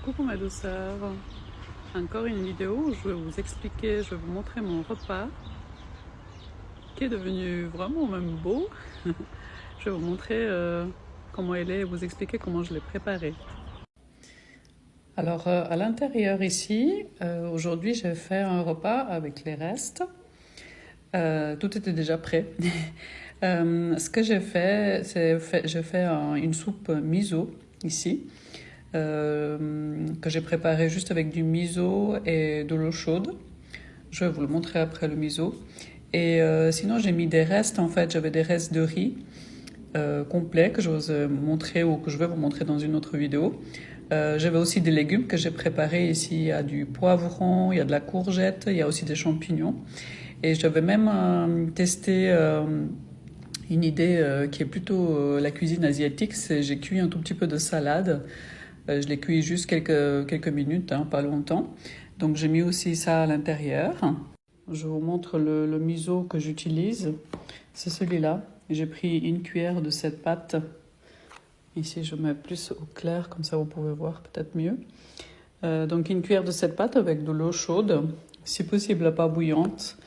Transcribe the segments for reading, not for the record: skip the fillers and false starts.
Coucou ma douceur, encore une vidéo où je vais vous expliquer, je vais vous montrer mon repas qui est devenu vraiment même beau. Je vais vous montrer comment il est et vous expliquer comment je l'ai préparé. Alors à l'intérieur ici, aujourd'hui j'ai fait un repas avec les restes. Tout était déjà prêt. Ce que j'ai fait, j'ai fait une soupe miso ici. Que j'ai préparé juste avec du miso et de l'eau chaude. Je vais vous le montrer après le miso. Et sinon, j'ai mis des restes. En fait, j'avais des restes de riz complets que je vous ai montré ou que je vais vous montrer dans une autre vidéo. J'avais aussi des légumes que j'ai préparés ici. Il y a du poivron, il y a de la courgette, il y a aussi des champignons. Et j'avais même testé une idée qui est plutôt la cuisine asiatique. C'est j'ai cuit un tout petit peu de salade. Je l'ai cuit juste quelques minutes, hein, pas longtemps. Donc j'ai mis aussi ça à l'intérieur. Je vous montre le miso que j'utilise. C'est celui-là. J'ai pris une cuillère de cette pâte. Ici, je mets plus au clair, comme ça vous pouvez voir peut-être mieux. Donc une cuillère de cette pâte avec de l'eau chaude, si possible pas bouillante.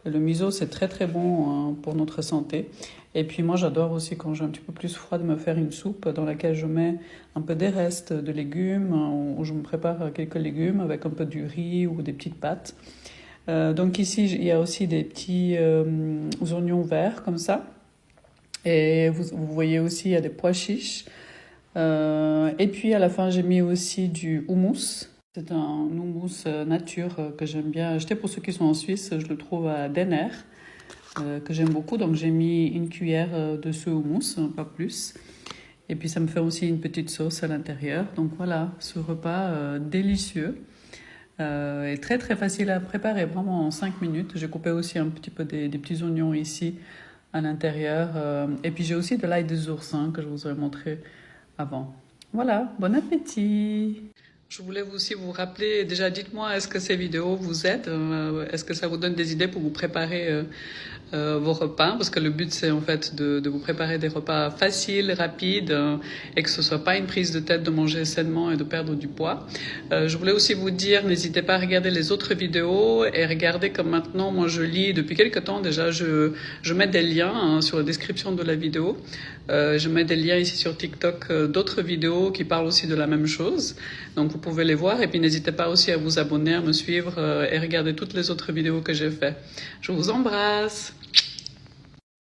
Le miso, c'est très très bon pour notre santé. Et puis moi, j'adore aussi quand j'ai un petit peu plus froid de me faire une soupe dans laquelle je mets un peu des restes de légumes, où je me prépare quelques légumes avec un peu du riz ou des petites pâtes. Donc ici, il y a aussi des petits oignons verts comme ça. Et vous voyez aussi, il y a des pois chiches. Et puis à la fin, j'ai mis aussi du houmous. C'est un houmous nature que j'aime bien acheter pour ceux qui sont en Suisse. Je le trouve à Denner, que j'aime beaucoup. Donc j'ai mis une cuillère de ce houmous, pas plus. Et puis ça me fait aussi une petite sauce à l'intérieur. Donc voilà, ce repas délicieux et très très facile à préparer, vraiment en 5 minutes. J'ai coupé aussi un petit peu des petits oignons ici à l'intérieur. Et puis j'ai aussi de l'ail des oursins que je vous aurais montré avant. Voilà, bon appétit! Je voulais aussi vous rappeler, déjà dites-moi, est-ce que ces vidéos vous aident? Est-ce que ça vous donne des idées pour vous préparer vos repas? Parce que le but c'est en fait de vous préparer des repas faciles, rapides et que ce soit pas une prise de tête de manger sainement et de perdre du poids. Je voulais aussi vous dire, n'hésitez pas à regarder les autres vidéos et regardez comme maintenant, moi je lis depuis quelques temps déjà, je mets des liens sur la description de la vidéo. Je mets des liens ici sur TikTok d'autres vidéos qui parlent aussi de la même chose. Donc vous pouvez les voir et puis n'hésitez pas aussi à vous abonner, à me suivre et regarder toutes les autres vidéos que j'ai faites. Je vous embrasse.